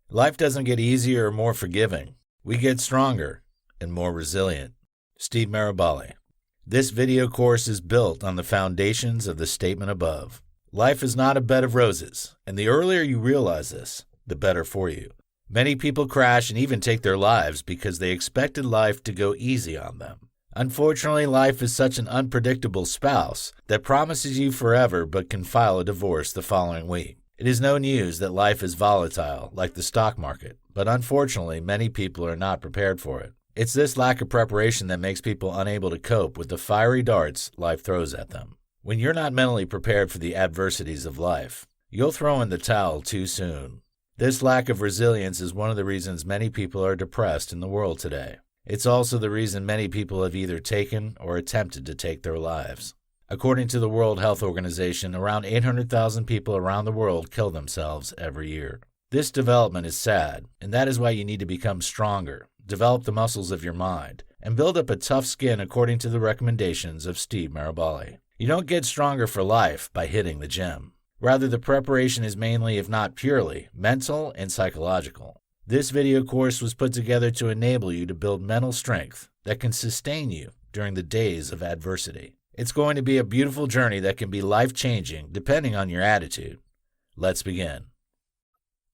Life doesn't get easier or more forgiving. We get stronger and more resilient. Steve Maraboli. This video course is built on the foundations of the statement above. Life is not a bed of roses, and the earlier you realize this, the better for you. Many people crash and even take their lives because they expected life to go easy on them. Unfortunately, life is such an unpredictable spouse that promises you forever but can file a divorce the following week. It is no news that life is volatile, like the stock market, but unfortunately, many people are not prepared for it. It's this lack of preparation that makes people unable to cope with the fiery darts life throws at them. When you're not mentally prepared for the adversities of life, you'll throw in the towel too soon. This lack of resilience is one of the reasons many people are depressed in the world today. It's also the reason many people have either taken or attempted to take their lives. According to the World Health Organization, around 800,000 people around the world kill themselves every year. This development is sad, and that is why you need to become stronger, develop the muscles of your mind, and build up a tough skin according to the recommendations of Steve Maraboli. You don't get stronger for life by hitting the gym. Rather, the preparation is mainly, if not purely, mental and psychological. This video course was put together to enable you to build mental strength that can sustain you during the days of adversity. It's going to be a beautiful journey that can be life-changing depending on your attitude. Let's begin.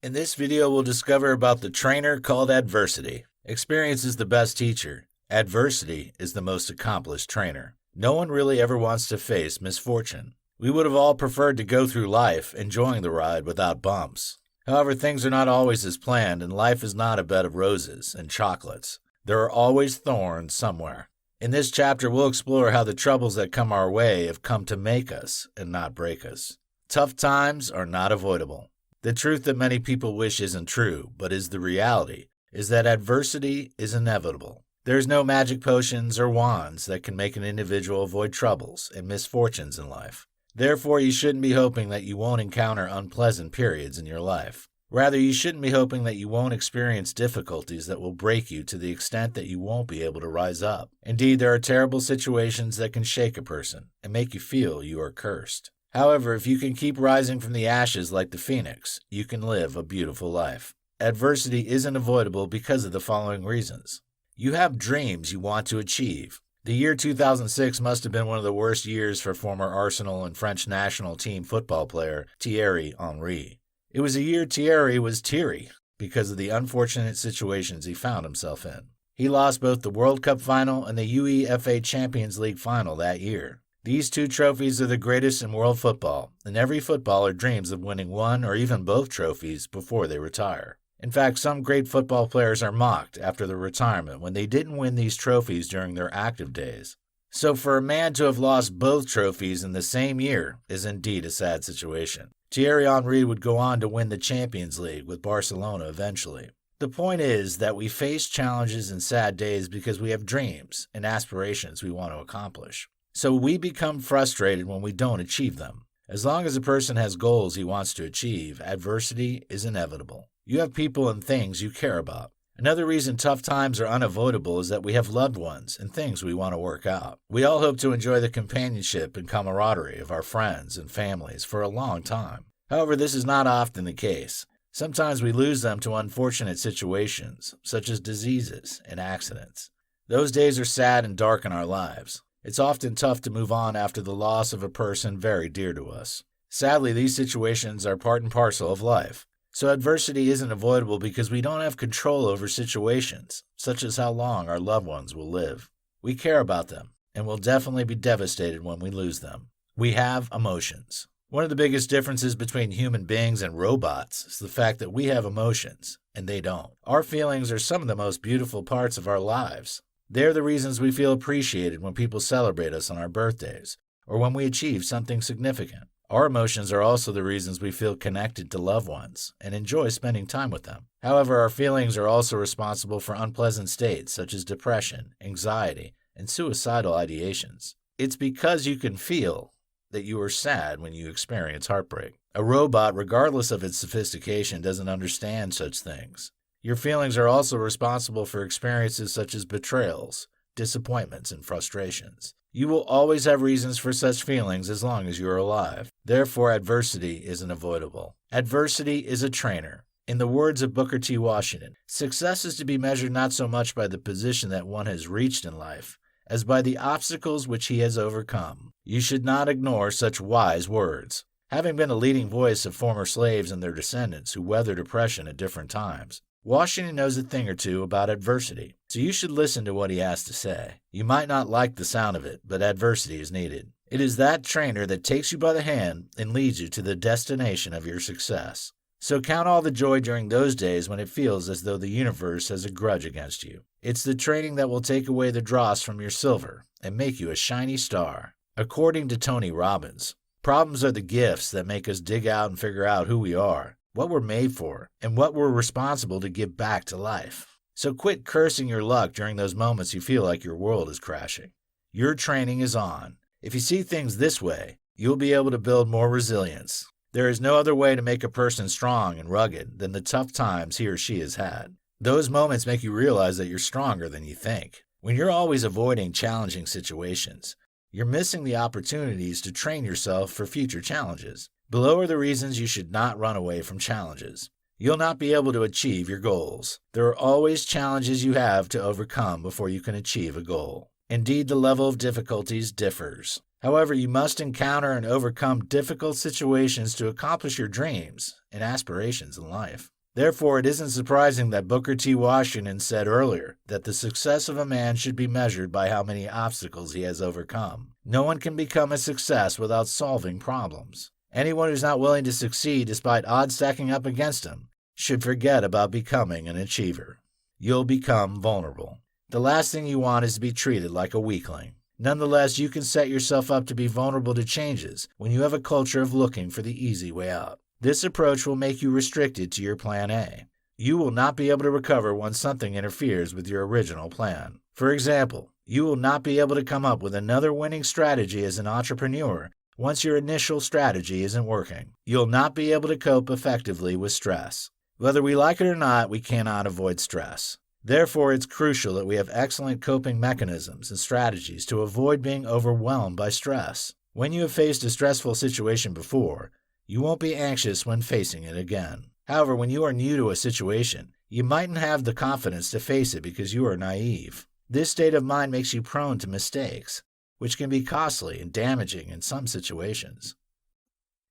In this video, we'll discover about the trainer called adversity. Experience is the best teacher. Adversity is the most accomplished trainer. No one really ever wants to face misfortune. We would have all preferred to go through life enjoying the ride without bumps. However, things are not always as planned, and life is not a bed of roses and chocolates. There are always thorns somewhere. In this chapter, we'll explore how the troubles that come our way have come to make us and not break us. Tough times are not avoidable. The truth that many people wish isn't true, but is the reality, is that adversity is inevitable. There's no magic potions or wands that can make an individual avoid troubles and misfortunes in life. Therefore, you shouldn't be hoping that you won't encounter unpleasant periods in your life. Rather, you shouldn't be hoping that you won't experience difficulties that will break you to the extent that you won't be able to rise up. Indeed, there are terrible situations that can shake a person and make you feel you are cursed. However, if you can keep rising from the ashes like the phoenix, you can live a beautiful life. Adversity isn't avoidable because of the following reasons. You have dreams you want to achieve. The year 2006 must have been one of the worst years for former Arsenal and French national team football player Thierry Henry. It was a year Thierry was teary because of the unfortunate situations he found himself in. He lost both the World Cup final and the UEFA Champions League final that year. These two trophies are the greatest in world football, and every footballer dreams of winning one or even both trophies before they retire. In fact, some great football players are mocked after their retirement when they didn't win these trophies during their active days. So for a man to have lost both trophies in the same year is indeed a sad situation. Thierry Henry would go on to win the Champions League with Barcelona eventually. The point is that we face challenges and sad days because we have dreams and aspirations we want to accomplish. So we become frustrated when we don't achieve them. As long as a person has goals he wants to achieve, adversity is inevitable. You have people and things you care about. Another reason tough times are unavoidable is that we have loved ones and things we want to work out. We all hope to enjoy the companionship and camaraderie of our friends and families for a long time. However, this is not often the case. Sometimes we lose them to unfortunate situations, such as diseases and accidents. Those days are sad and dark in our lives. It's often tough to move on after the loss of a person very dear to us. Sadly, these situations are part and parcel of life. So adversity isn't avoidable because we don't have control over situations, such as how long our loved ones will live. We care about them, and will definitely be devastated when we lose them. We have emotions. One of the biggest differences between human beings and robots is the fact that we have emotions, and they don't. Our feelings are some of the most beautiful parts of our lives. They're the reasons we feel appreciated when people celebrate us on our birthdays, or when we achieve something significant. Our emotions are also the reasons we feel connected to loved ones and enjoy spending time with them. However, our feelings are also responsible for unpleasant states such as depression, anxiety, and suicidal ideations. It's because you can feel that you are sad when you experience heartbreak. A robot, regardless of its sophistication, doesn't understand such things. Your feelings are also responsible for experiences such as betrayals, disappointments, and frustrations. You will always have reasons for such feelings as long as you are alive. Therefore, adversity isn't avoidable. Adversity is a trainer. In the words of Booker T. Washington, success is to be measured not so much by the position that one has reached in life, as by the obstacles which he has overcome. You should not ignore such wise words. Having been a leading voice of former slaves and their descendants who weathered oppression at different times, Washington knows a thing or two about adversity, so you should listen to what he has to say. You might not like the sound of it, but adversity is needed. It is that trainer that takes you by the hand and leads you to the destination of your success. So count all the joy during those days when it feels as though the universe has a grudge against you. It's the training that will take away the dross from your silver and make you a shiny star. According to Tony Robbins, problems are the gifts that make us dig out and figure out who we are, what we're made for, and what we're responsible to give back to life. So quit cursing your luck during those moments you feel like your world is crashing. Your training is on. If you see things this way, you'll be able to build more resilience. There is no other way to make a person strong and rugged than the tough times he or she has had. Those moments make you realize that you're stronger than you think. When you're always avoiding challenging situations, you're missing the opportunities to train yourself for future challenges. Below are the reasons you should not run away from challenges. You'll not be able to achieve your goals. There are always challenges you have to overcome before you can achieve a goal. Indeed, the level of difficulties differs. However, you must encounter and overcome difficult situations to accomplish your dreams and aspirations in life. Therefore, it isn't surprising that Booker T. Washington said earlier that the success of a man should be measured by how many obstacles he has overcome. No one can become a success without solving problems. Anyone who's not willing to succeed despite odds stacking up against him should forget about becoming an achiever. You'll become vulnerable. The last thing you want is to be treated like a weakling. Nonetheless, you can set yourself up to be vulnerable to changes when you have a culture of looking for the easy way out. This approach will make you restricted to your plan A. You will not be able to recover once something interferes with your original plan. For example, you will not be able to come up with another winning strategy as an entrepreneur once your initial strategy isn't working. You'll not be able to cope effectively with stress. Whether we like it or not, we cannot avoid stress. Therefore, it's crucial that we have excellent coping mechanisms and strategies to avoid being overwhelmed by stress. When you have faced a stressful situation before, you won't be anxious when facing it again. However, when you are new to a situation, you mightn't have the confidence to face it because you are naive. This state of mind makes you prone to mistakes, which can be costly and damaging in some situations.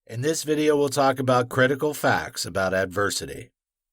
In this video, we'll talk about critical facts about adversity.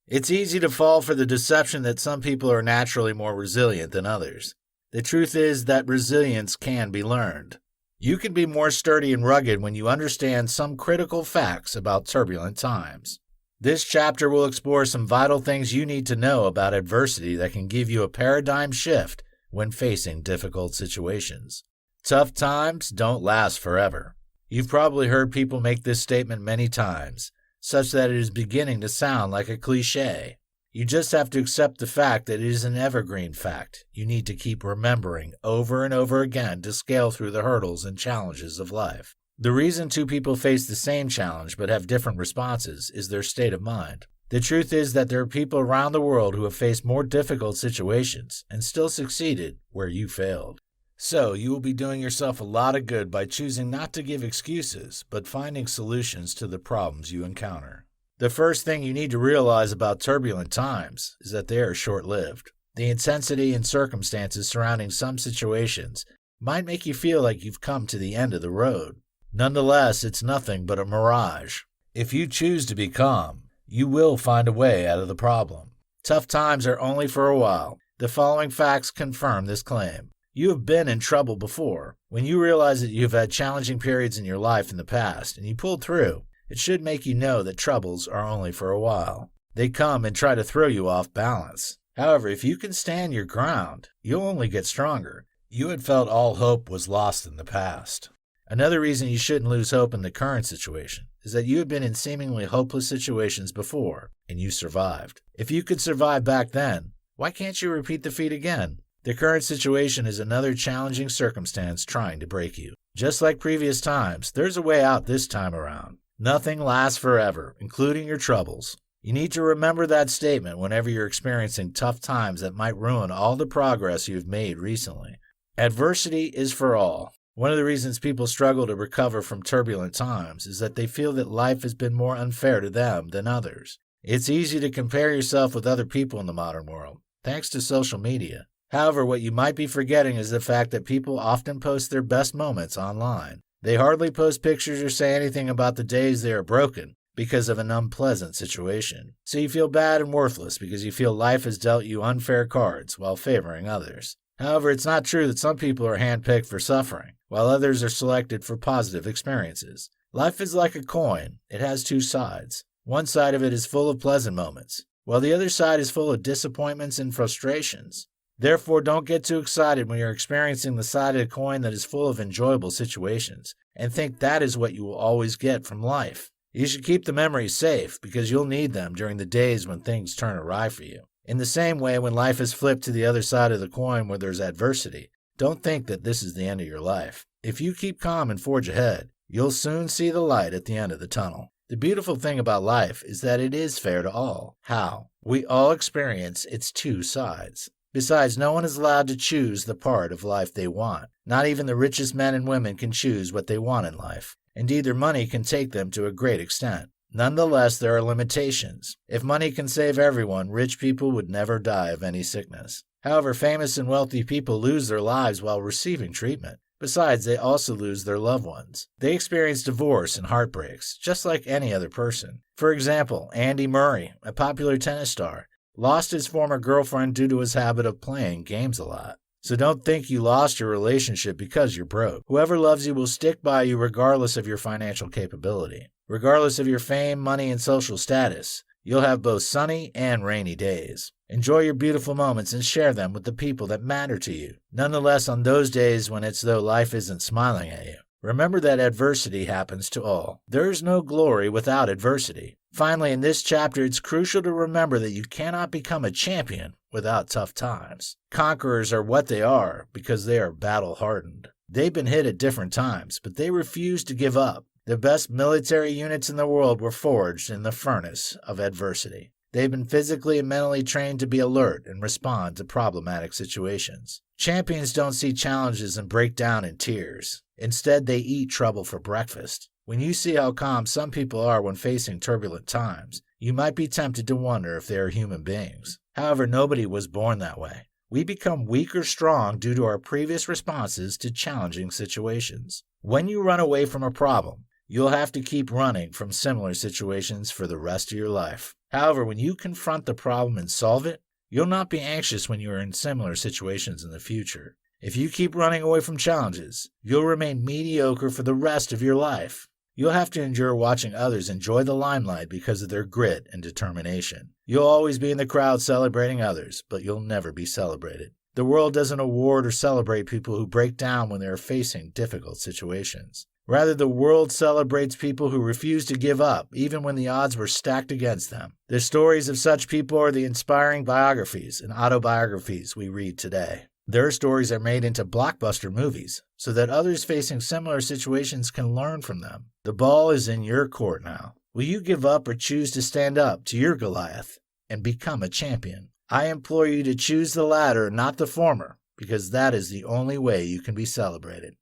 It's easy to fall for the deception that some people are naturally more resilient than others. The truth is that resilience can be learned. You can be more sturdy and rugged when you understand some critical facts about turbulent times. This chapter will explore some vital things you need to know about adversity that can give you a paradigm shift when facing difficult situations. Tough times don't last forever. You've probably heard people make this statement many times, such that it is beginning to sound like a cliche. You just have to accept the fact that it is an evergreen fact you need to keep remembering over and over again to scale through the hurdles and challenges of life. The reason two people face the same challenge but have different responses is their state of mind. The truth is that there are people around the world who have faced more difficult situations and still succeeded where you failed. So you will be doing yourself a lot of good by choosing not to give excuses, but finding solutions to the problems you encounter. The first thing you need to realize about turbulent times is that they are short-lived. The intensity and circumstances surrounding some situations might make you feel like you've come to the end of the road. Nonetheless, it's nothing but a mirage. If you choose to be calm, you will find a way out of the problem. Tough times are only for a while. The following facts confirm this claim. You have been in trouble before. When you realize that you've had challenging periods in your life in the past and you pulled through, it should make you know that troubles are only for a while. They come and try to throw you off balance. However, if you can stand your ground, you'll only get stronger. You had felt all hope was lost in the past. Another reason you shouldn't lose hope in the current situation is that you had been in seemingly hopeless situations before, and you survived. If you could survive back then, why can't you repeat the feat again? The current situation is another challenging circumstance trying to break you. Just like previous times, there's a way out this time around. Nothing lasts forever, including your troubles. You need to remember that statement whenever you're experiencing tough times that might ruin all the progress you've made recently. Adversity is for all. One of the reasons people struggle to recover from turbulent times is that they feel that life has been more unfair to them than others. It's easy to compare yourself with other people in the modern world, thanks to social media. However, what you might be forgetting is the fact that people often post their best moments online. They hardly post pictures or say anything about the days they are broken because of an unpleasant situation. So you feel bad and worthless because you feel life has dealt you unfair cards while favoring others. However, it's not true that some people are handpicked for suffering, while others are selected for positive experiences. Life is like a coin. It has two sides. One side of it is full of pleasant moments, while the other side is full of disappointments and frustrations. Therefore, don't get too excited when you're experiencing the side of the coin that is full of enjoyable situations, and think that is what you will always get from life. You should keep the memories safe because you'll need them during the days when things turn awry for you. In the same way, when life is flipped to the other side of the coin where there's adversity, don't think that this is the end of your life. If you keep calm and forge ahead, you'll soon see the light at the end of the tunnel. The beautiful thing about life is that it is fair to all. How? We all experience its two sides. Besides, no one is allowed to choose the part of life they want. Not even the richest men and women can choose what they want in life. Indeed, their money can take them to a great extent. Nonetheless, there are limitations. If money can save everyone, rich people would never die of any sickness. However, famous and wealthy people lose their lives while receiving treatment. Besides, they also lose their loved ones. They experience divorce and heartbreaks, just like any other person. For example, Andy Murray, a popular tennis star, lost his former girlfriend due to his habit of playing games a lot. So don't think you lost your relationship because you're broke. Whoever loves you will stick by you regardless of your financial capability. Regardless of your fame, money, and social status, you'll have both sunny and rainy days. Enjoy your beautiful moments and share them with the people that matter to you. Nonetheless, on those days when it's though life isn't smiling at you, remember that adversity happens to all. There is no glory without adversity. Finally, in this chapter, it's crucial to remember that you cannot become a champion without tough times. Conquerors are what they are because they are battle-hardened. They've been hit at different times, but they refuse to give up. The best military units in the world were forged in the furnace of adversity. They've been physically and mentally trained to be alert and respond to problematic situations. Champions don't see challenges and break down in tears. Instead, they eat trouble for breakfast. When you see how calm some people are when facing turbulent times, you might be tempted to wonder if they are human beings. However, nobody was born that way. We become weak or strong due to our previous responses to challenging situations. When you run away from a problem, you'll have to keep running from similar situations for the rest of your life. However, when you confront the problem and solve it, you'll not be anxious when you are in similar situations in the future. If you keep running away from challenges, you'll remain mediocre for the rest of your life. You'll have to endure watching others enjoy the limelight because of their grit and determination. You'll always be in the crowd celebrating others, but you'll never be celebrated. The world doesn't award or celebrate people who break down when they are facing difficult situations. Rather, the world celebrates people who refuse to give up, even when the odds were stacked against them. The stories of such people are the inspiring biographies and autobiographies we read today. Their stories are made into blockbuster movies, so that others facing similar situations can learn from them. The ball is in your court now. Will you give up or choose to stand up to your Goliath and become a champion? I implore you to choose the latter, not the former, because that is the only way you can be celebrated.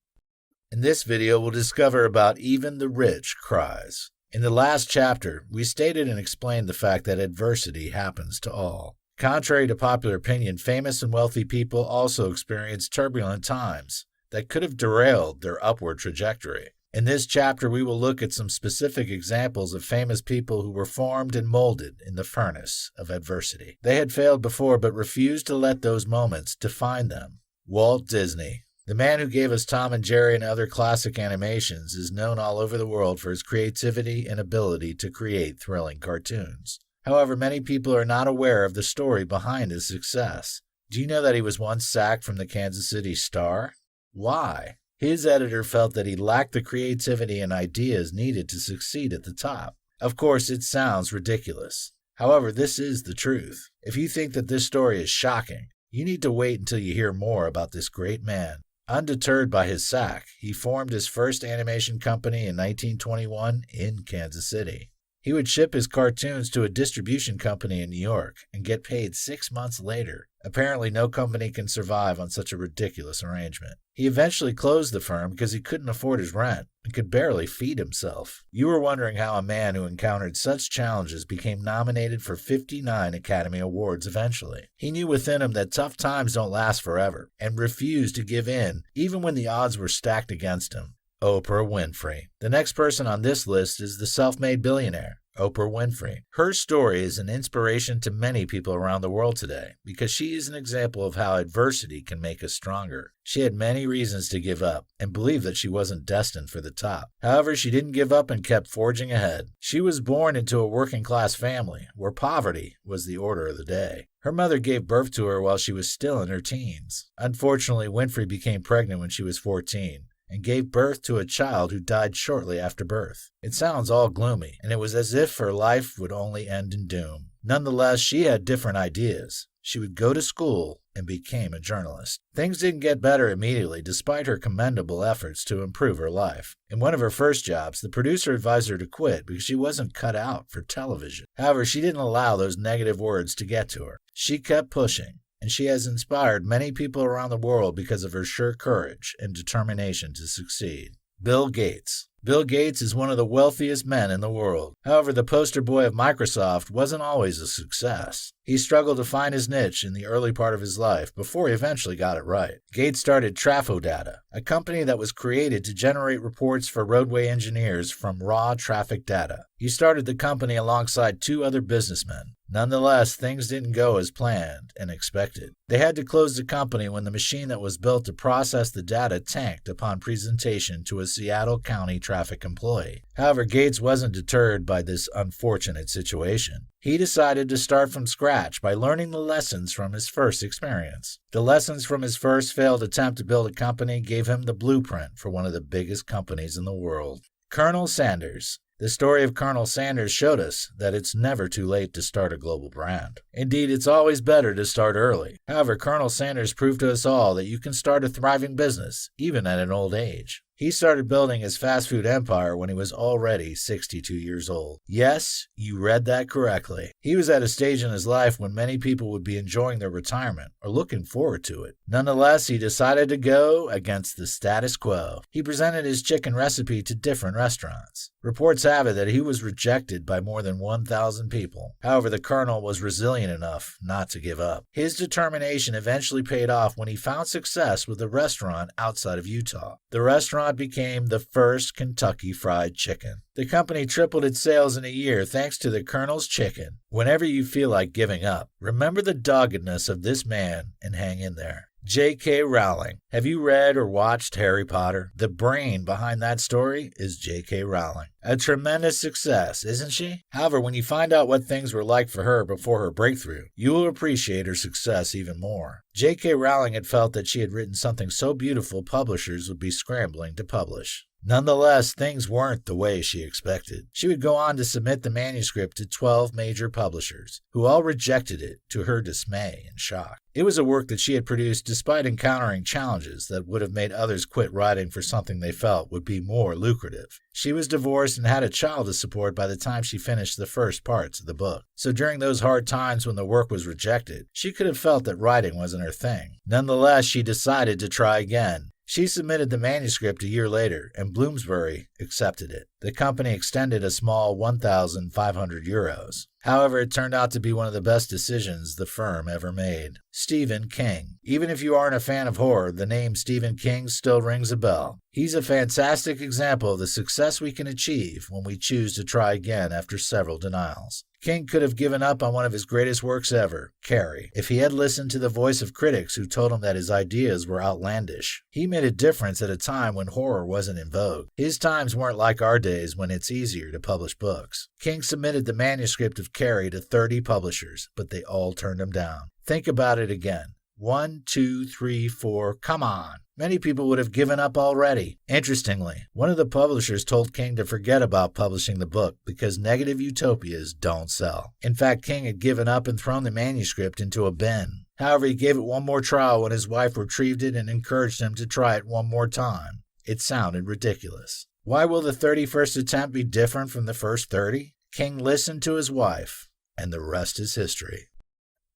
In this video, we'll discover about even the rich cries. In the last chapter, we stated and explained the fact that adversity happens to all. Contrary to popular opinion, famous and wealthy people also experience turbulent times that could have derailed their upward trajectory. In this chapter, we will look at some specific examples of famous people who were formed and molded in the furnace of adversity. They had failed before but refused to let those moments define them. Walt Disney, the man who gave us Tom and Jerry and other classic animations, is known all over the world for his creativity and ability to create thrilling cartoons. However, many people are not aware of the story behind his success. Do you know that he was once sacked from the Kansas City Star? Why? His editor felt that he lacked the creativity and ideas needed to succeed at the top. Of course, it sounds ridiculous. However, this is the truth. If you think that this story is shocking, you need to wait until you hear more about this great man. Undeterred by his sack, he formed his first animation company in 1921 in Kansas City. He would ship his cartoons to a distribution company in New York and get paid 6 months later. Apparently, no company can survive on such a ridiculous arrangement. He eventually closed the firm because he couldn't afford his rent and could barely feed himself. You were wondering how a man who encountered such challenges became nominated for 59 Academy Awards eventually. He knew within him that tough times don't last forever and refused to give in even when the odds were stacked against him. Oprah Winfrey. The next person on this list is the self-made billionaire, Oprah Winfrey. Her story is an inspiration to many people around the world today because she is an example of how adversity can make us stronger. She had many reasons to give up and believed that she wasn't destined for the top. However, she didn't give up and kept forging ahead. She was born into a working-class family where poverty was the order of the day. Her mother gave birth to her while she was still in her teens. Unfortunately, Winfrey became pregnant when she was 14. And gave birth to a child who died shortly after birth. It sounds all gloomy, and it was as if her life would only end in doom. Nonetheless, she had different ideas. She would go to school and became a journalist. Things didn't get better immediately despite her commendable efforts to improve her life. In one of her first jobs, the producer advised her to quit because she wasn't cut out for television. However, she didn't allow those negative words to get to her. She kept pushing. And she has inspired many people around the world because of her sheer courage and determination to succeed. Bill Gates. Bill Gates is one of the wealthiest men in the world. However, the poster boy of Microsoft wasn't always a success. He struggled to find his niche in the early part of his life before he eventually got it right. Gates started TrafoData, a company that was created to generate reports for roadway engineers from raw traffic data. He started the company alongside 2 other businessmen. Nonetheless, things didn't go as planned and expected. They had to close the company when the machine that was built to process the data tanked upon presentation to a Seattle County traffic employee. However, Gates wasn't deterred by this unfortunate situation. He decided to start from scratch by learning the lessons from his first experience. The lessons from his first failed attempt to build a company gave him the blueprint for one of the biggest companies in the world. Colonel Sanders. The story of Colonel Sanders showed us that it's never too late to start a global brand. Indeed, it's always better to start early. However, Colonel Sanders proved to us all that you can start a thriving business, even at an old age. He started building his fast food empire when he was already 62 years old. Yes, you read that correctly. He was at a stage in his life when many people would be enjoying their retirement or looking forward to it. Nonetheless, he decided to go against the status quo. He presented his chicken recipe to different restaurants. Reports have it that he was rejected by more than 1,000 people. However, the Colonel was resilient enough not to give up. His determination eventually paid off when he found success with a restaurant outside of Utah. The restaurant became the first Kentucky Fried Chicken. The company tripled its sales in a year thanks to the Colonel's chicken. Whenever you feel like giving up, remember the doggedness of this man and hang in there. J.K. Rowling. Have you read or watched Harry Potter? The brain behind that story is J.K. Rowling. A tremendous success, isn't she? However, when you find out what things were like for her before her breakthrough, you will appreciate her success even more. J.K. Rowling had felt that she had written something so beautiful publishers would be scrambling to publish. Nonetheless, things weren't the way she expected. She would go on to submit the manuscript to 12 major publishers, who all rejected it to her dismay and shock. It was a work that she had produced despite encountering challenges that would have made others quit writing for something they felt would be more lucrative. She was divorced and had a child to support by the time she finished the first parts of the book. So during those hard times when the work was rejected, she could have felt that writing wasn't her thing. Nonetheless, she decided to try again. She submitted the manuscript a year later, and Bloomsbury accepted it. The company extended a small €1,500. However, it turned out to be one of the best decisions the firm ever made. Stephen King. Even if you aren't a fan of horror, the name Stephen King still rings a bell. He's a fantastic example of the success we can achieve when we choose to try again after several denials. King could have given up on one of his greatest works ever, Carrie, if he had listened to the voice of critics who told him that his ideas were outlandish. He made a difference at a time when horror wasn't in vogue. His times weren't like our days when it's easier to publish books. King submitted the manuscript of Carrie to 30 publishers, but they all turned him down. Think about it again. 1, 2, 3, 4, come on. Many people would have given up already. Interestingly, one of the publishers told King to forget about publishing the book because negative utopias don't sell. In fact, King had given up and thrown the manuscript into a bin. However, he gave it one more trial when his wife retrieved it and encouraged him to try it one more time. It sounded ridiculous. Why will the 31st attempt be different from the first 30? King listened to his wife, and the rest is history.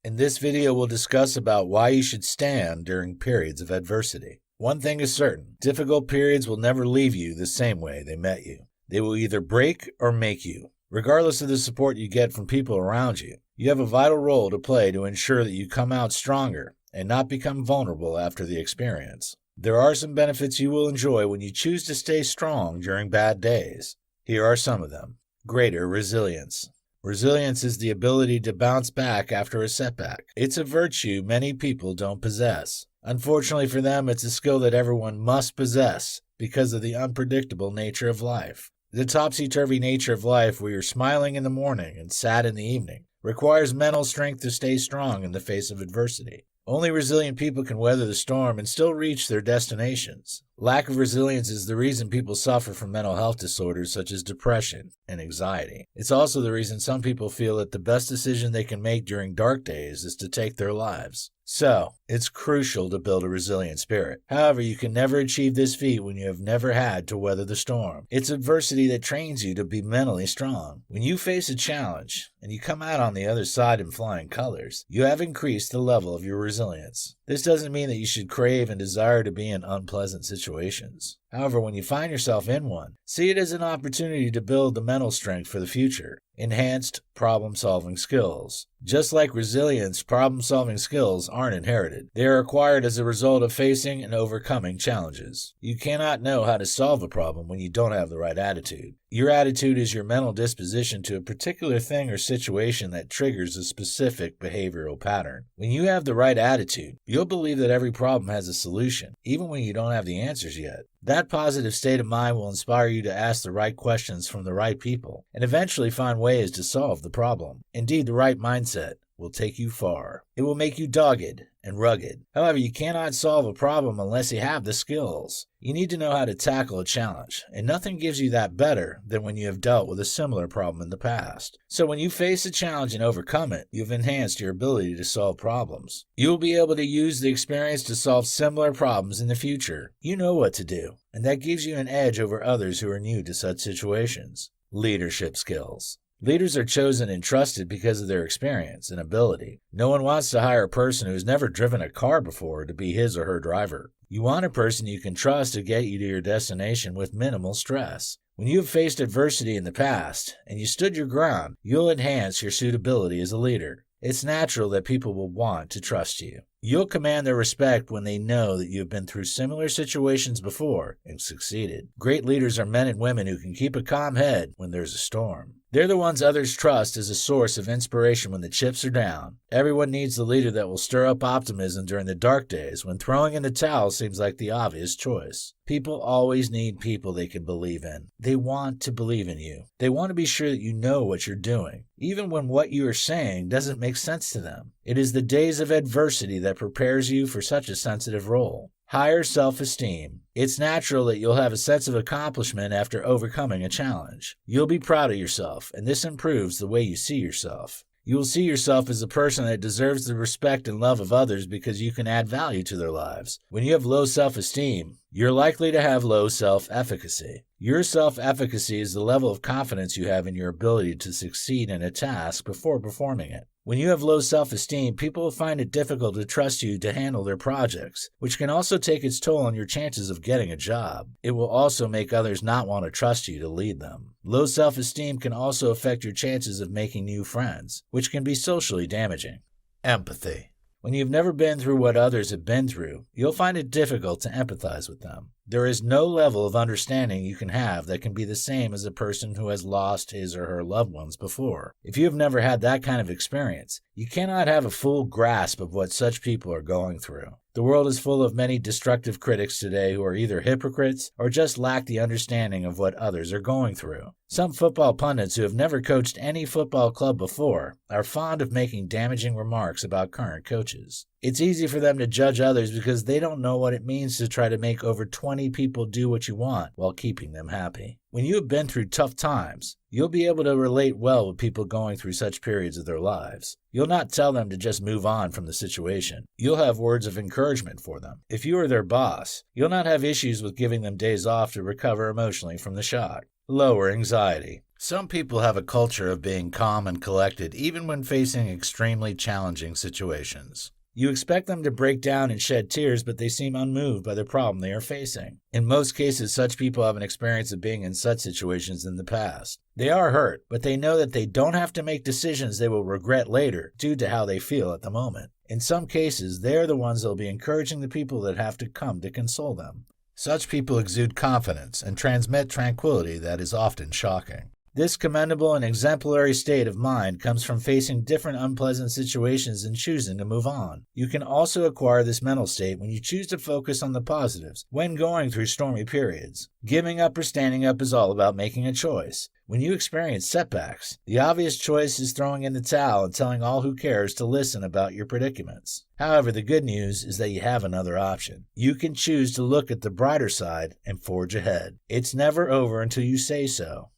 In this video, we'll discuss about why you should stand during periods of adversity. One thing is certain, difficult periods will never leave you the same way they met you. They will either break or make you. Regardless of the support you get from people around you, you have a vital role to play to ensure that you come out stronger and not become vulnerable after the experience. There are some benefits you will enjoy when you choose to stay strong during bad days. Here are some of them. Greater resilience. Resilience is the ability to bounce back after a setback. It's a virtue many people don't possess. Unfortunately for them, it's a skill that everyone must possess because of the unpredictable nature of life. The topsy-turvy nature of life, where you're smiling in the morning and sad in the evening, requires mental strength to stay strong in the face of adversity. Only resilient people can weather the storm and still reach their destinations. Lack of resilience is the reason people suffer from mental health disorders such as depression and anxiety. It's also the reason some people feel that the best decision they can make during dark days is to take their lives. So, it's crucial to build a resilient spirit. However, you can never achieve this feat when you have never had to weather the storm. It's adversity that trains you to be mentally strong. When you face a challenge and you come out on the other side in flying colors, you have increased the level of your resilience. This doesn't mean that you should crave and desire to be in unpleasant situations. However, when you find yourself in one, see it as an opportunity to build the mental strength for the future. Enhanced problem-solving skills. Just like resilience, problem-solving skills aren't inherited. They are acquired as a result of facing and overcoming challenges. You cannot know how to solve a problem when you don't have the right attitude. Your attitude is your mental disposition to a particular thing or situation that triggers a specific behavioral pattern. When you have the right attitude, you'll believe that every problem has a solution, even when you don't have the answers yet. That positive state of mind will inspire you to ask the right questions from the right people, and eventually find ways to solve the problem. Indeed, the right mindset will take you far. It will make you dogged and rugged. However, you cannot solve a problem unless you have the skills. You need to know how to tackle a challenge, and nothing gives you that better than when you have dealt with a similar problem in the past. So when you face a challenge and overcome it, you've enhanced your ability to solve problems. You will be able to use the experience to solve similar problems in the future. You know what to do, and that gives you an edge over others who are new to such situations. Leadership skills. Leaders are chosen and trusted because of their experience and ability. No one wants to hire a person who has never driven a car before to be his or her driver. You want a person you can trust to get you to your destination with minimal stress. When you have faced adversity in the past and you stood your ground, you'll enhance your suitability as a leader. It's natural that people will want to trust you. You'll command their respect when they know that you have been through similar situations before and succeeded. Great leaders are men and women who can keep a calm head when there's a storm. They're the ones others trust as a source of inspiration when the chips are down. Everyone needs the leader that will stir up optimism during the dark days when throwing in the towel seems like the obvious choice. People always need people they can believe in. They want to believe in you. They want to be sure that you know what you're doing, even when what you are saying doesn't make sense to them. It is the days of adversity that prepares you for such a sensitive role. Higher self-esteem. It's natural that you'll have a sense of accomplishment after overcoming a challenge. You'll be proud of yourself, and this improves the way you see yourself. You will see yourself as a person that deserves the respect and love of others because you can add value to their lives. When you have low self-esteem, you're likely to have low self-efficacy. Your self-efficacy is the level of confidence you have in your ability to succeed in a task before performing it. When you have low self-esteem, people will find it difficult to trust you to handle their projects, which can also take its toll on your chances of getting a job. It will also make others not want to trust you to lead them. Low self-esteem can also affect your chances of making new friends, which can be socially damaging. Empathy. When you've never been through what others have been through, you'll find it difficult to empathize with them. There is no level of understanding you can have that can be the same as a person who has lost his or her loved ones before. If you have never had that kind of experience, you cannot have a full grasp of what such people are going through. The world is full of many destructive critics today who are either hypocrites or just lack the understanding of what others are going through. Some football pundits who have never coached any football club before are fond of making damaging remarks about current coaches. It's easy for them to judge others because they don't know what it means to try to make over 20 people do what you want while keeping them happy. When you have been through tough times, you'll be able to relate well with people going through such periods of their lives. You'll not tell them to just move on from the situation. You'll have words of encouragement for them. If you are their boss, you'll not have issues with giving them days off to recover emotionally from the shock. Lower anxiety. Some people have a culture of being calm and collected even when facing extremely challenging situations. You expect them to break down and shed tears, but they seem unmoved by the problem they are facing. In most cases, such people have an experience of being in such situations in the past. They are hurt, but they know that they don't have to make decisions they will regret later due to how they feel at the moment. In some cases, they are the ones that will be encouraging the people that have to come to console them. Such people exude confidence and transmit tranquility that is often shocking. This commendable and exemplary state of mind comes from facing different unpleasant situations and choosing to move on. You can also acquire this mental state when you choose to focus on the positives when going through stormy periods. Giving up or standing up is all about making a choice. When you experience setbacks, the obvious choice is throwing in the towel and telling all who cares to listen about your predicaments. However, the good news is that you have another option. You can choose to look at the brighter side and forge ahead. It's never over until you say so.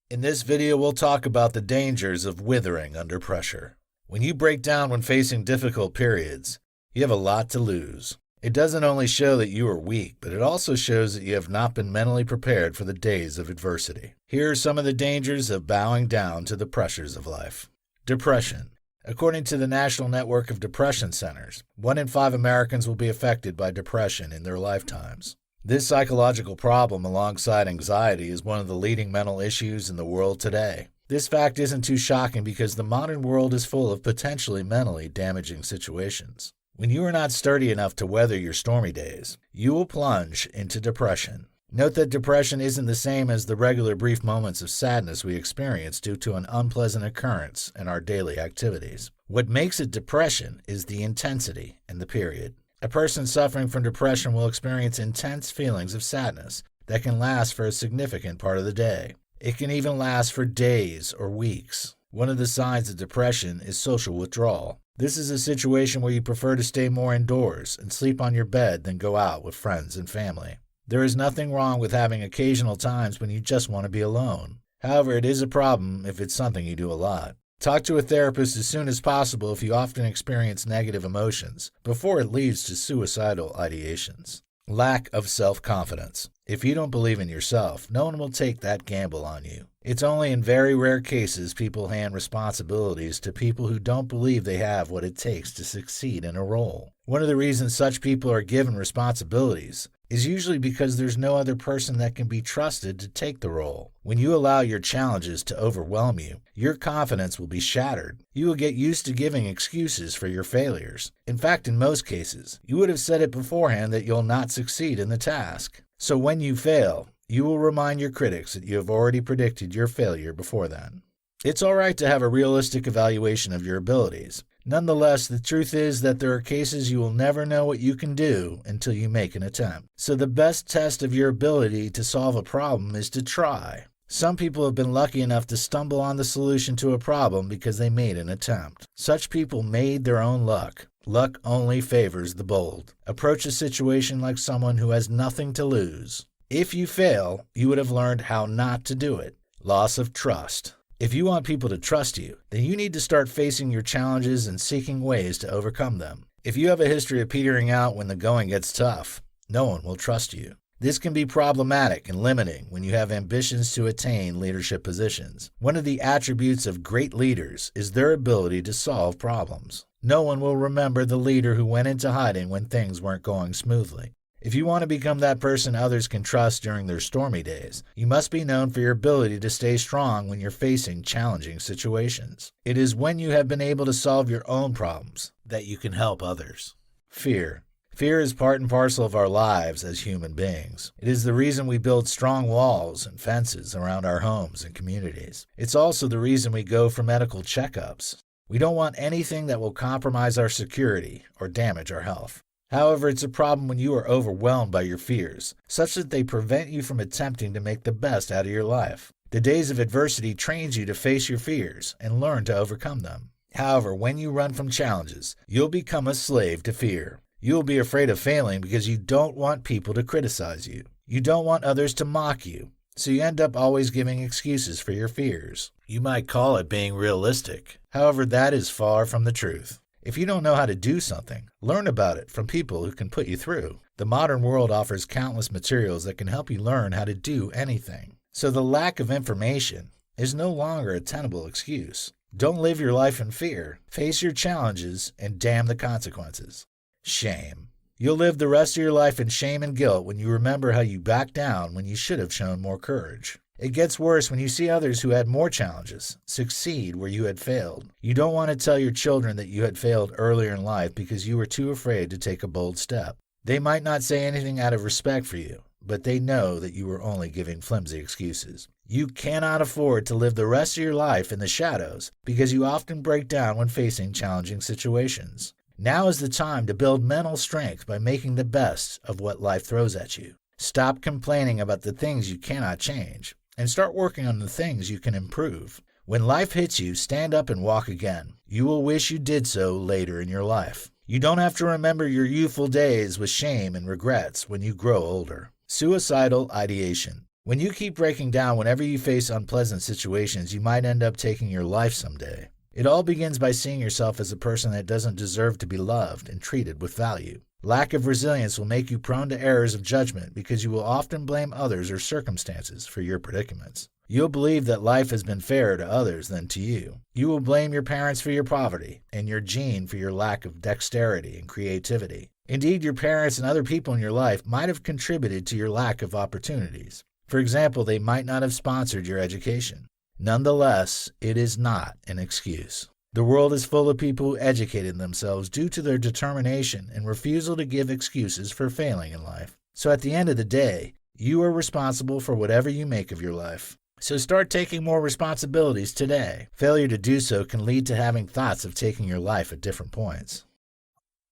In this video, we'll talk about the dangers of withering under pressure. When you break down when facing difficult periods, you have a lot to lose. It doesn't only show that you are weak, but it also shows that you have not been mentally prepared for the days of adversity. Here are some of the dangers of bowing down to the pressures of life. Depression. According to the National Network of Depression Centers, 1 in 5 Americans will be affected by depression in their lifetimes. This psychological problem, alongside anxiety, is one of the leading mental issues in the world today. This fact isn't too shocking because the modern world is full of potentially mentally damaging situations. When you are not sturdy enough to weather your stormy days, you will plunge into depression. Note that depression isn't the same as the regular brief moments of sadness we experience due to an unpleasant occurrence in our daily activities. What makes it depression is the intensity and the period. A person suffering from depression will experience intense feelings of sadness that can last for a significant part of the day. It can even last for days or weeks. One of the signs of depression is social withdrawal. This is a situation where you prefer to stay more indoors and sleep on your bed than go out with friends and family. There is nothing wrong with having occasional times when you just want to be alone. However, it is a problem if it's something you do a lot. Talk to a therapist as soon as possible if you often experience negative emotions, before it leads to suicidal ideations. Lack of self-confidence. If you don't believe in yourself, no one will take that gamble on you. It's only in very rare cases people hand responsibilities to people who don't believe they have what it takes to succeed in a role. One of the reasons such people are given responsibilities is usually because there's no other person that can be trusted to take the role. When you allow your challenges to overwhelm you, your confidence will be shattered. You will get used to giving excuses for your failures. In fact, in most cases, you would have said it beforehand that you'll not succeed in the task. So when you fail, you will remind your critics that you have already predicted your failure before then. It's all right to have a realistic evaluation of your abilities. Nonetheless, the truth is that there are cases you will never know what you can do until you make an attempt. So the best test of your ability to solve a problem is to try. Some people have been lucky enough to stumble on the solution to a problem because they made an attempt. Such people made their own luck. Luck only favors the bold. Approach a situation like someone who has nothing to lose. If you fail, you would have learned how not to do it. Loss of trust. If you want people to trust you, then you need to start facing your challenges and seeking ways to overcome them. If you have a history of petering out when the going gets tough, no one will trust you. This can be problematic and limiting when you have ambitions to attain leadership positions. One of the attributes of great leaders is their ability to solve problems. No one will remember the leader who went into hiding when things weren't going smoothly. If you want to become that person others can trust during their stormy days, you must be known for your ability to stay strong when you're facing challenging situations. It is when you have been able to solve your own problems that you can help others. Fear. Fear is part and parcel of our lives as human beings. It is the reason we build strong walls and fences around our homes and communities. It's also the reason we go for medical checkups. We don't want anything that will compromise our security or damage our health. However, it's a problem when you are overwhelmed by your fears, such that they prevent you from attempting to make the best out of your life. The days of adversity trains you to face your fears and learn to overcome them. However, when you run from challenges, you'll become a slave to fear. You will be afraid of failing because you don't want people to criticize you. You don't want others to mock you, so you end up always giving excuses for your fears. You might call it being realistic. However, that is far from the truth. If you don't know how to do something, learn about it from people who can put you through. The modern world offers countless materials that can help you learn how to do anything. So the lack of information is no longer a tenable excuse. Don't live your life in fear. Face your challenges and damn the consequences. Shame. You'll live the rest of your life in shame and guilt when you remember how you backed down when you should have shown more courage. It gets worse when you see others who had more challenges succeed where you had failed. You don't want to tell your children that you had failed earlier in life because you were too afraid to take a bold step. They might not say anything out of respect for you, but they know that you were only giving flimsy excuses. You cannot afford to live the rest of your life in the shadows because you often break down when facing challenging situations. Now is the time to build mental strength by making the best of what life throws at you. Stop complaining about the things you cannot change and start working on the things you can improve. When life hits you, stand up and walk again. You will wish you did so later in your life. You don't have to remember your youthful days with shame and regrets when you grow older. Suicidal ideation. When you keep breaking down whenever you face unpleasant situations, you might end up taking your life someday. It all begins by seeing yourself as a person that doesn't deserve to be loved and treated with value. Lack of resilience will make you prone to errors of judgment because you will often blame others or circumstances for your predicaments. You'll believe that life has been fairer to others than to you. You will blame your parents for your poverty and your gene for your lack of dexterity and creativity. Indeed, your parents and other people in your life might have contributed to your lack of opportunities. For example, they might not have sponsored your education. Nonetheless, it is not an excuse. The world is full of people who educated themselves due to their determination and refusal to give excuses for failing in life. So at the end of the day, you are responsible for whatever you make of your life. So start taking more responsibilities today. Failure to do so can lead to having thoughts of taking your life at different points.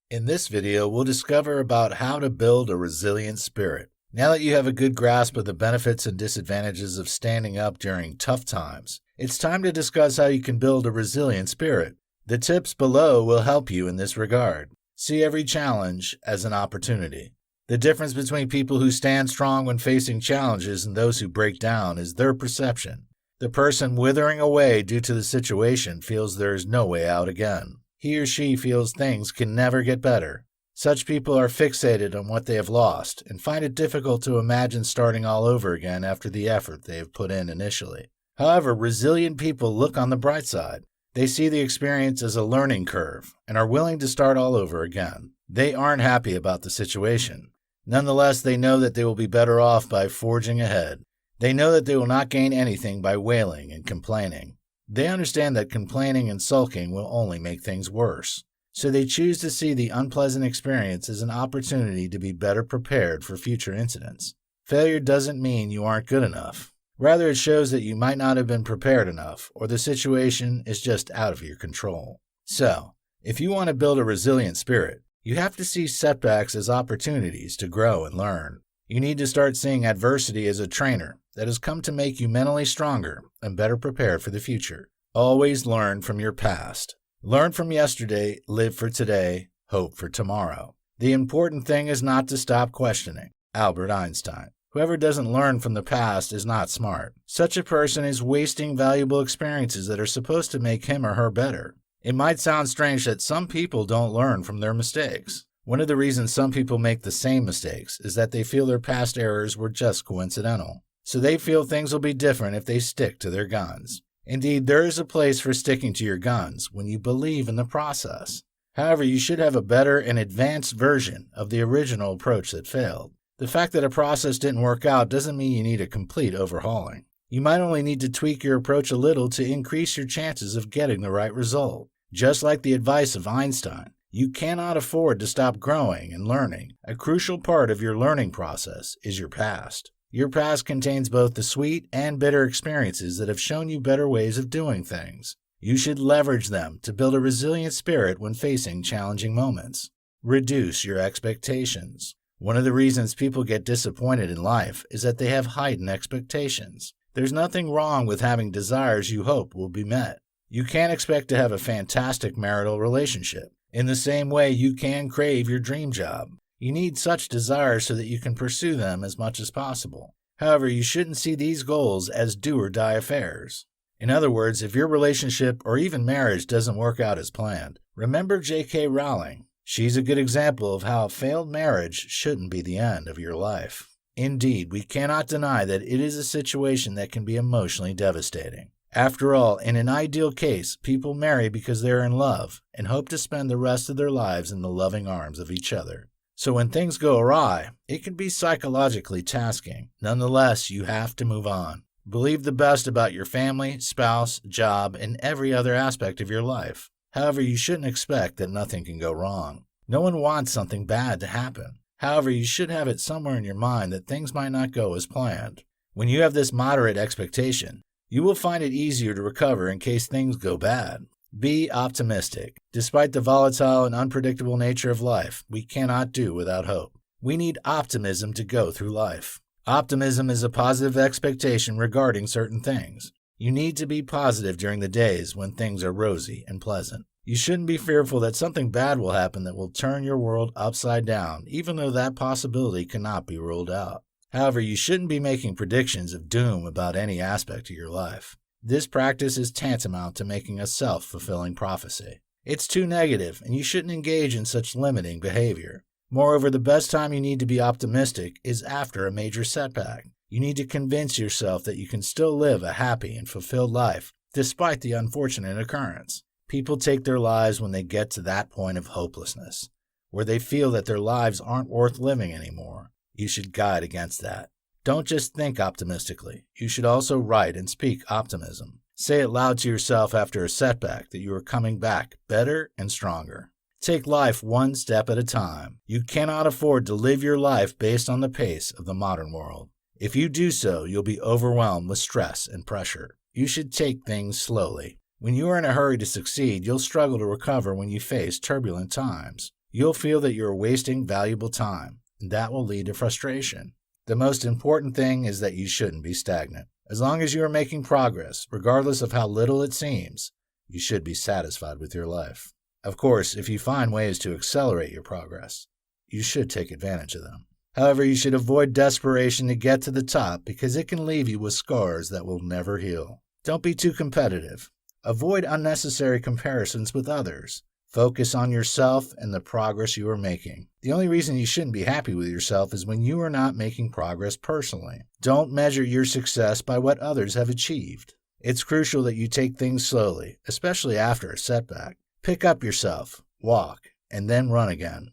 In this video, we'll discover about how to build a resilient spirit. Now that you have a good grasp of the benefits and disadvantages of standing up during tough times, it's time to discuss how you can build a resilient spirit. The tips below will help you in this regard. See every challenge as an opportunity. The difference between people who stand strong when facing challenges and those who break down is their perception. The person withering away due to the situation feels there is no way out again. He or she feels things can never get better. Such people are fixated on what they have lost and find it difficult to imagine starting all over again after the effort they have put in initially. However, resilient people look on the bright side. They see the experience as a learning curve and are willing to start all over again. They aren't happy about the situation. Nonetheless, they know that they will be better off by forging ahead. They know that they will not gain anything by wailing and complaining. They understand that complaining and sulking will only make things worse. So they choose to see the unpleasant experience as an opportunity to be better prepared for future incidents. Failure doesn't mean you aren't good enough. Rather, it shows that you might not have been prepared enough, or the situation is just out of your control. So, if you want to build a resilient spirit, you have to see setbacks as opportunities to grow and learn. You need to start seeing adversity as a trainer that has come to make you mentally stronger and better prepared for the future. Always learn from your past. Learn from yesterday, live for today, hope for tomorrow. The important thing is not to stop questioning. Albert Einstein. Whoever doesn't learn from the past is not smart. Such a person is wasting valuable experiences that are supposed to make him or her better. It might sound strange that some people don't learn from their mistakes. One of the reasons some people make the same mistakes is that they feel their past errors were just coincidental. So they feel things will be different if they stick to their guns. Indeed, there is a place for sticking to your guns when you believe in the process. However, you should have a better and advanced version of the original approach that failed. The fact that a process didn't work out doesn't mean you need a complete overhauling. You might only need to tweak your approach a little to increase your chances of getting the right result. Just like the advice of Einstein, you cannot afford to stop growing and learning. A crucial part of your learning process is your past. Your past contains both the sweet and bitter experiences that have shown you better ways of doing things. You should leverage them to build a resilient spirit when facing challenging moments. Reduce your expectations. One of the reasons people get disappointed in life is that they have heightened expectations. There's nothing wrong with having desires you hope will be met. You can't expect to have a fantastic marital relationship. In the same way, you can crave your dream job. You need such desires so that you can pursue them as much as possible. However, you shouldn't see these goals as do-or-die affairs. In other words, if your relationship or even marriage doesn't work out as planned, remember J.K. Rowling. She's a good example of how a failed marriage shouldn't be the end of your life. Indeed, we cannot deny that it is a situation that can be emotionally devastating. After all, in an ideal case, people marry because they are in love and hope to spend the rest of their lives in the loving arms of each other. So when things go awry, it can be psychologically tasking. Nonetheless, you have to move on. Believe the best about your family, spouse, job, and every other aspect of your life. However, you shouldn't expect that nothing can go wrong. No one wants something bad to happen. However, you should have it somewhere in your mind that things might not go as planned. When you have this moderate expectation, you will find it easier to recover in case things go bad. Be optimistic. Despite the volatile and unpredictable nature of life, we cannot do without hope. We need optimism to go through life. Optimism is a positive expectation regarding certain things. You need to be positive during the days when things are rosy and pleasant. You shouldn't be fearful that something bad will happen that will turn your world upside down, even though that possibility cannot be ruled out. However, you shouldn't be making predictions of doom about any aspect of your life. This practice is tantamount to making a self-fulfilling prophecy. It's too negative, and you shouldn't engage in such limiting behavior. Moreover, the best time you need to be optimistic is after a major setback. You need to convince yourself that you can still live a happy and fulfilled life despite the unfortunate occurrence. People take their lives when they get to that point of hopelessness, where they feel that their lives aren't worth living anymore. You should guide against that. Don't just think optimistically. You should also write and speak optimism. Say it loud to yourself after a setback that you are coming back better and stronger. Take life one step at a time. You cannot afford to live your life based on the pace of the modern world. If you do so, you'll be overwhelmed with stress and pressure. You should take things slowly. When you are in a hurry to succeed, you'll struggle to recover when you face turbulent times. You'll feel that you are wasting valuable time, and that will lead to frustration. The most important thing is that you shouldn't be stagnant. As long as you are making progress, regardless of how little it seems, you should be satisfied with your life. Of course, if you find ways to accelerate your progress, you should take advantage of them. However, you should avoid desperation to get to the top because it can leave you with scars that will never heal. Don't be too competitive. Avoid unnecessary comparisons with others. Focus on yourself and the progress you are making. The only reason you shouldn't be happy with yourself is when you are not making progress personally. Don't measure your success by what others have achieved. It's crucial that you take things slowly, especially after a setback. Pick up yourself, walk, and then run again.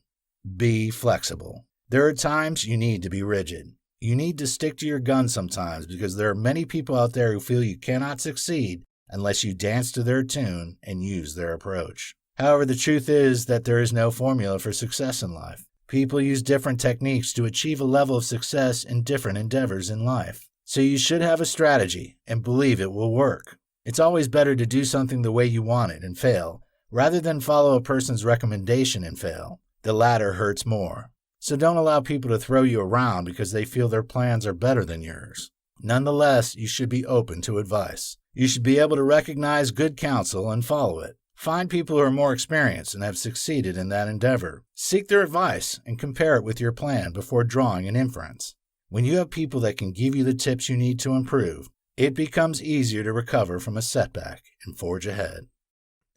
Be flexible. There are times you need to be rigid. You need to stick to your guns sometimes because there are many people out there who feel you cannot succeed unless you dance to their tune and use their approach. However, the truth is that there is no formula for success in life. People use different techniques to achieve a level of success in different endeavors in life. So you should have a strategy and believe it will work. It's always better to do something the way you want it and fail, rather than follow a person's recommendation and fail. The latter hurts more. So don't allow people to throw you around because they feel their plans are better than yours. Nonetheless, you should be open to advice. You should be able to recognize good counsel and follow it. Find people who are more experienced and have succeeded in that endeavor. Seek their advice and compare it with your plan before drawing an inference. When you have people that can give you the tips you need to improve, it becomes easier to recover from a setback and forge ahead.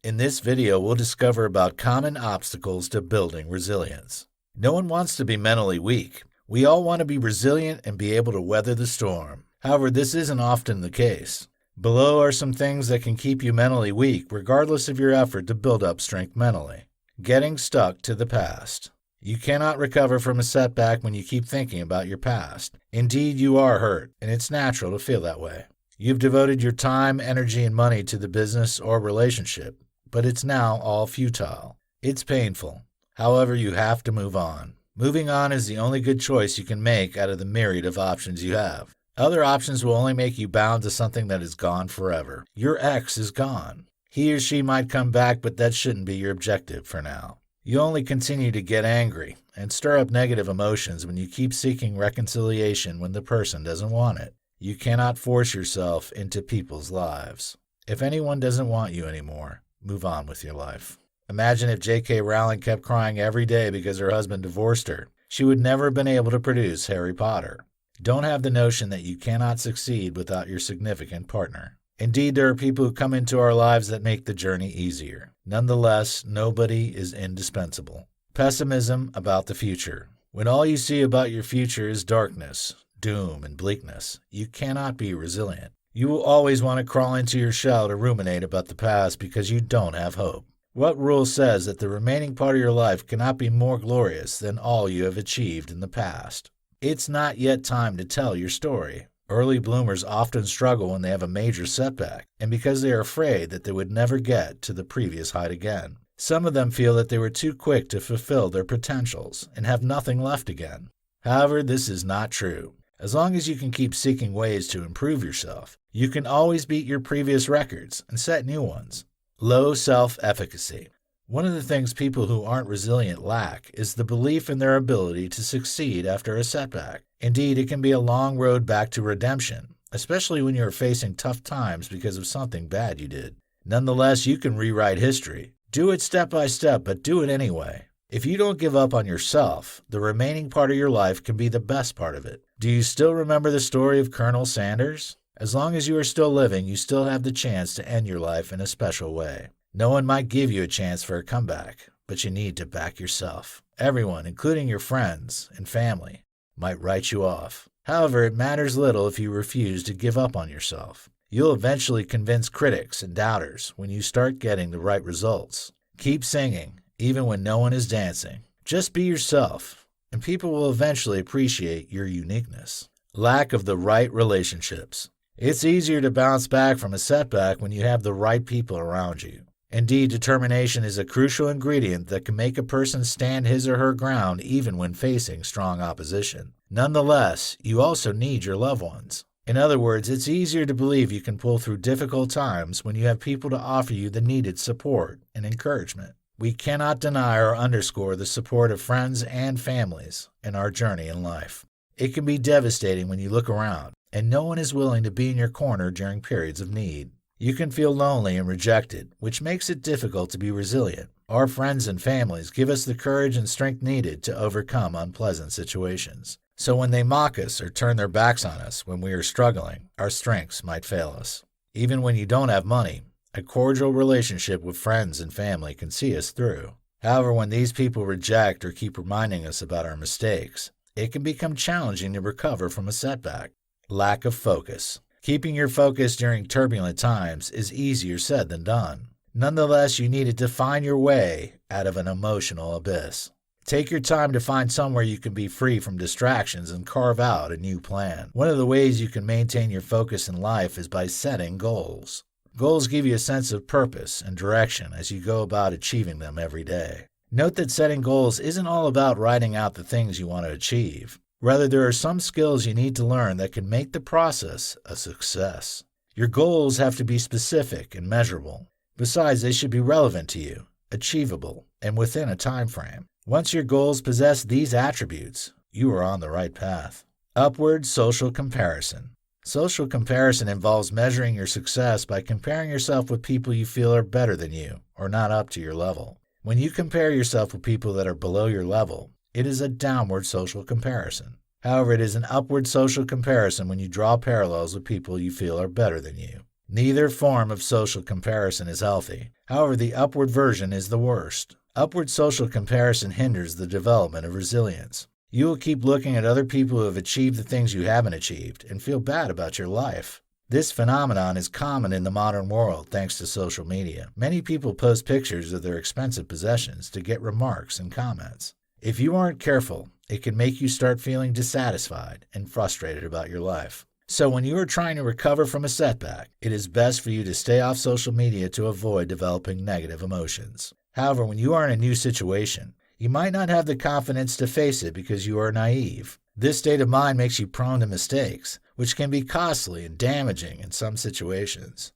In this video, we'll discover about common obstacles to building resilience. No one wants to be mentally weak. We all want to be resilient and be able to weather the storm. However, this isn't often the case. Below are some things that can keep you mentally weak regardless of your effort to build up strength mentally. Getting stuck to the past. You cannot recover from a setback when you keep thinking about your past. Indeed, you are hurt, and it's natural to feel that way. You've devoted your time, energy, and money to the business or relationship, but it's now all futile. It's painful. However, you have to move on. Moving on is the only good choice you can make out of the myriad of options you have. Other options will only make you bound to something that is gone forever. Your ex is gone. He or she might come back, but that shouldn't be your objective for now. You only continue to get angry and stir up negative emotions when you keep seeking reconciliation when the person doesn't want it. You cannot force yourself into people's lives. If anyone doesn't want you anymore, move on with your life. Imagine if J.K. Rowling kept crying every day because her husband divorced her. She would never have been able to produce Harry Potter. Don't have the notion that you cannot succeed without your significant partner. Indeed, there are people who come into our lives that make the journey easier. Nonetheless, nobody is indispensable. Pessimism about the future. When all you see about your future is darkness, doom, and bleakness, you cannot be resilient. You will always want to crawl into your shell to ruminate about the past because you don't have hope. What rule says that the remaining part of your life cannot be more glorious than all you have achieved in the past? It's not yet time to tell your story. Early bloomers often struggle when they have a major setback, and because they are afraid that they would never get to the previous height again. Some of them feel that they were too quick to fulfill their potentials and have nothing left again. However, this is not true. As long as you can keep seeking ways to improve yourself, you can always beat your previous records and set new ones. Low self-efficacy. One of the things people who aren't resilient lack is the belief in their ability to succeed after a setback. Indeed, it can be a long road back to redemption, especially when you are facing tough times because of something bad you did. Nonetheless, you can rewrite history. Do it step by step, but do it anyway. If you don't give up on yourself, the remaining part of your life can be the best part of it. Do you still remember the story of Colonel Sanders? As long as you are still living, you still have the chance to end your life in a special way. No one might give you a chance for a comeback, but you need to back yourself. Everyone, including your friends and family, might write you off. However, it matters little if you refuse to give up on yourself. You'll eventually convince critics and doubters when you start getting the right results. Keep singing, even when no one is dancing. Just be yourself, and people will eventually appreciate your uniqueness. Lack of the right relationships. It's easier to bounce back from a setback when you have the right people around you. Indeed, determination is a crucial ingredient that can make a person stand his or her ground even when facing strong opposition. Nonetheless, you also need your loved ones. In other words, it's easier to believe you can pull through difficult times when you have people to offer you the needed support and encouragement. We cannot deny or underscore the support of friends and families in our journey in life. It can be devastating when you look around and no one is willing to be in your corner during periods of need. You can feel lonely and rejected, which makes it difficult to be resilient. Our friends and families give us the courage and strength needed to overcome unpleasant situations. So when they mock us or turn their backs on us when we are struggling, our strengths might fail us. Even when you don't have money, a cordial relationship with friends and family can see us through. However, when these people reject or keep reminding us about our mistakes, it can become challenging to recover from a setback. Lack of focus. Keeping your focus during turbulent times is easier said than done. Nonetheless, you need to define your way out of an emotional abyss. Take your time to find somewhere you can be free from distractions and carve out a new plan. One of the ways you can maintain your focus in life is by setting goals. Goals give you a sense of purpose and direction as you go about achieving them every day. Note that setting goals isn't all about writing out the things you want to achieve. Rather, there are some skills you need to learn that can make the process a success. Your goals have to be specific and measurable. Besides, they should be relevant to you, achievable, and within a time frame. Once your goals possess these attributes, you are on the right path. Upward social comparison. Social comparison involves measuring your success by comparing yourself with people you feel are better than you or not up to your level. When you compare yourself with people that are below your level, it is a downward social comparison. However, it is an upward social comparison when you draw parallels with people you feel are better than you. Neither form of social comparison is healthy. However, the upward version is the worst. Upward social comparison hinders the development of resilience. You will keep looking at other people who have achieved the things you haven't achieved and feel bad about your life. This phenomenon is common in the modern world thanks to social media. Many people post pictures of their expensive possessions to get remarks and comments. If you aren't careful, it can make you start feeling dissatisfied and frustrated about your life. So when you are trying to recover from a setback, it is best for you to stay off social media to avoid developing negative emotions. However, when you are in a new situation, you might not have the confidence to face it because you are naive. This state of mind makes you prone to mistakes, which can be costly and damaging in some situations.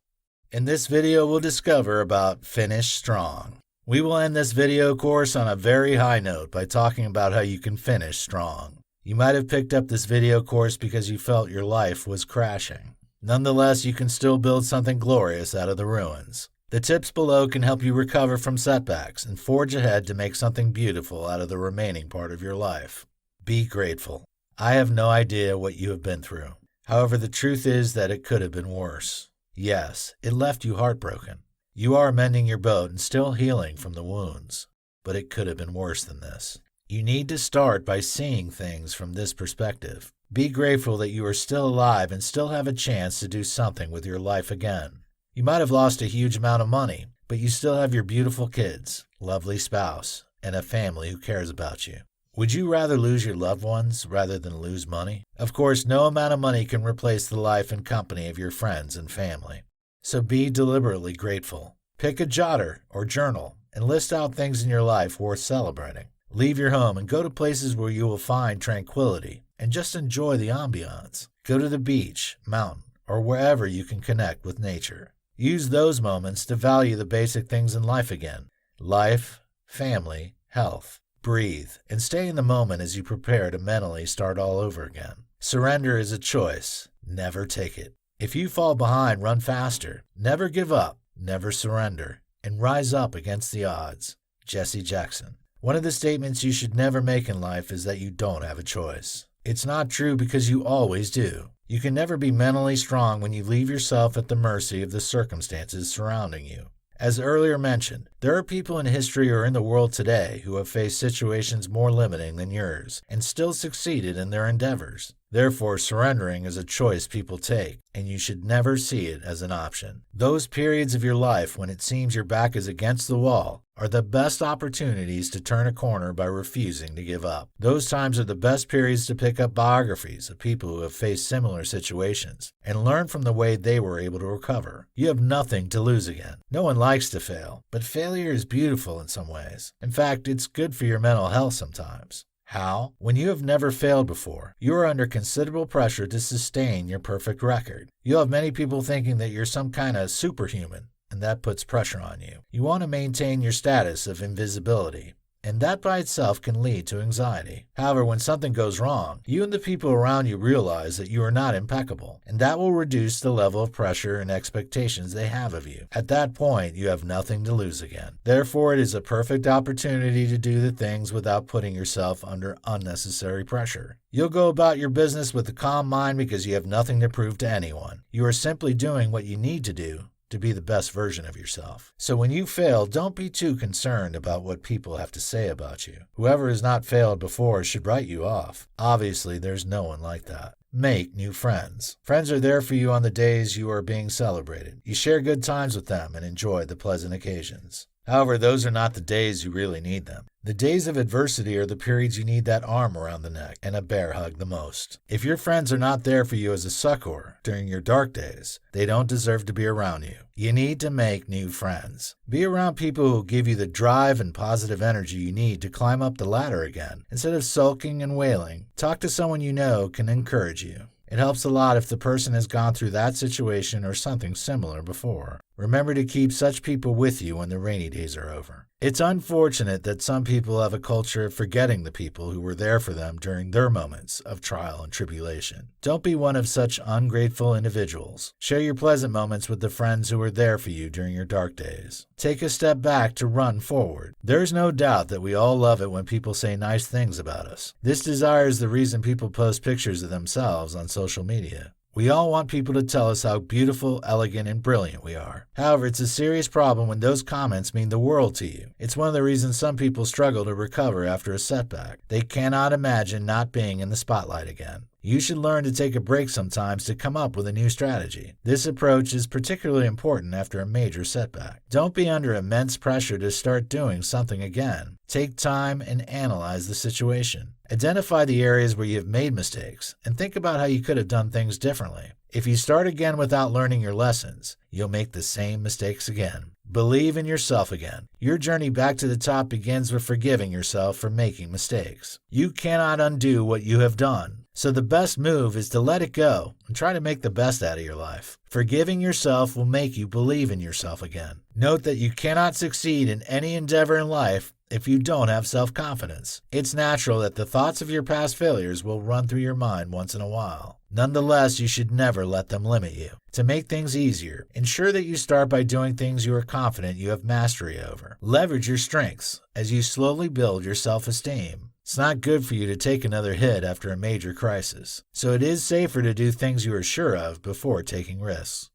In this video, we'll discover about Finish Strong. We will end this video course on a very high note by talking about how you can finish strong. You might have picked up this video course because you felt your life was crashing. Nonetheless, you can still build something glorious out of the ruins. The tips below can help you recover from setbacks and forge ahead to make something beautiful out of the remaining part of your life. Be grateful. I have no idea what you have been through. However, the truth is that it could have been worse. Yes, it left you heartbroken. You are mending your boat and still healing from the wounds, but it could have been worse than this. You need to start by seeing things from this perspective. Be grateful that you are still alive and still have a chance to do something with your life again. You might have lost a huge amount of money, but you still have your beautiful kids, lovely spouse, and a family who cares about you. Would you rather lose your loved ones rather than lose money? Of course, no amount of money can replace the life and company of your friends and family. So be deliberately grateful. Pick a jotter or journal and list out things in your life worth celebrating. Leave your home and go to places where you will find tranquility and just enjoy the ambiance. Go to the beach, mountain, or wherever you can connect with nature. Use those moments to value the basic things in life again: life, family, health. Breathe and stay in the moment as you prepare to mentally start all over again. Surrender is a choice. Never take it. If you fall behind, run faster. Never give up, never surrender, and rise up against the odds. Jesse Jackson. One of the statements you should never make in life is that you don't have a choice. It's not true because you always do. You can never be mentally strong when you leave yourself at the mercy of the circumstances surrounding you. As earlier mentioned, there are people in history or in the world today who have faced situations more limiting than yours and still succeeded in their endeavors. Therefore, surrendering is a choice people take, and you should never see it as an option. Those periods of your life when it seems your back is against the wall are the best opportunities to turn a corner by refusing to give up. Those times are the best periods to pick up biographies of people who have faced similar situations and learn from the way they were able to recover. You have nothing to lose again. No one likes to fail, but failure is beautiful in some ways. In fact, it's good for your mental health sometimes. How? When you have never failed before, you are under considerable pressure to sustain your perfect record. You'll have many people thinking that you're some kind of superhuman, and that puts pressure on you. You want to maintain your status of invisibility, and that by itself can lead to anxiety. However, when something goes wrong, you and the people around you realize that you are not impeccable, and that will reduce the level of pressure and expectations they have of you. At that point, you have nothing to lose again. Therefore, it is a perfect opportunity to do the things without putting yourself under unnecessary pressure. You'll go about your business with a calm mind because you have nothing to prove to anyone. You are simply doing what you need to do to be the best version of yourself. So when you fail, don't be too concerned about what people have to say about you. Whoever has not failed before should write you off. Obviously, there's no one like that. Make new friends. Friends are there for you on the days you are being celebrated. You share good times with them and enjoy the pleasant occasions. However, those are not the days you really need them. The days of adversity are the periods you need that arm around the neck and a bear hug the most. If your friends are not there for you as a succor during your dark days, they don't deserve to be around you. You need to make new friends. Be around people who give you the drive and positive energy you need to climb up the ladder again. Instead of sulking and wailing, talk to someone you know can encourage you. It helps a lot if the person has gone through that situation or something similar before. Remember to keep such people with you when the rainy days are over. It's unfortunate that some people have a culture of forgetting the people who were there for them during their moments of trial and tribulation. Don't be one of such ungrateful individuals. Share your pleasant moments with the friends who were there for you during your dark days. Take a step back to run forward. There's no doubt that we all love it when people say nice things about us. This desire is the reason people post pictures of themselves on social media. We all want people to tell us how beautiful, elegant, and brilliant we are. However, it's a serious problem when those comments mean the world to you. It's one of the reasons some people struggle to recover after a setback. They cannot imagine not being in the spotlight again. You should learn to take a break sometimes to come up with a new strategy. This approach is particularly important after a major setback. Don't be under immense pressure to start doing something again. Take time and analyze the situation. Identify the areas where you have made mistakes and think about how you could have done things differently. If you start again without learning your lessons, you'll make the same mistakes again. Believe in yourself again. Your journey back to the top begins with forgiving yourself for making mistakes. You cannot undo what you have done. So the best move is to let it go and try to make the best out of your life. Forgiving yourself will make you believe in yourself again. Note that you cannot succeed in any endeavor in life if you don't have self-confidence. It's natural that the thoughts of your past failures will run through your mind once in a while. Nonetheless, you should never let them limit you. To make things easier, ensure that you start by doing things you are confident you have mastery over. Leverage your strengths as you slowly build your self-esteem. It's not good for you to take another hit after a major crisis, so it is safer to do things you are sure of before taking risks.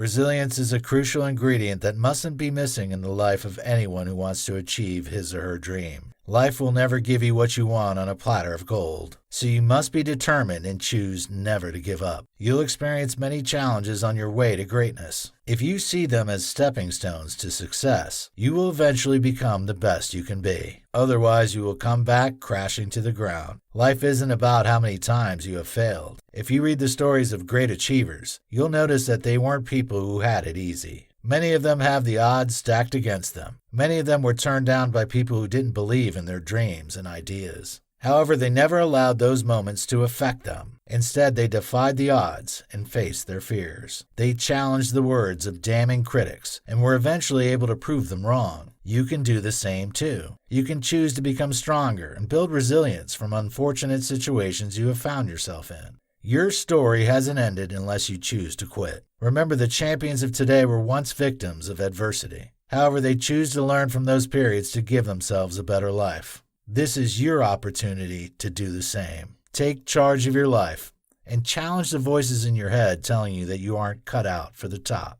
Resilience is a crucial ingredient that mustn't be missing in the life of anyone who wants to achieve his or her dream. Life will never give you what you want on a platter of gold, so you must be determined and choose never to give up. You'll experience many challenges on your way to greatness. If you see them as stepping stones to success, you will eventually become the best you can be. Otherwise, you will come back crashing to the ground. Life isn't about how many times you have failed. If you read the stories of great achievers, you'll notice that they weren't people who had it easy. Many of them have the odds stacked against them. Many of them were turned down by people who didn't believe in their dreams and ideas. However, they never allowed those moments to affect them. Instead, they defied the odds and faced their fears. They challenged the words of damning critics and were eventually able to prove them wrong. You can do the same too. You can choose to become stronger and build resilience from unfortunate situations you have found yourself in. Your story hasn't ended unless you choose to quit. Remember, the champions of today were once victims of adversity. However, they choose to learn from those periods to give themselves a better life. This is your opportunity to do the same. Take charge of your life and challenge the voices in your head telling you that you aren't cut out for the top.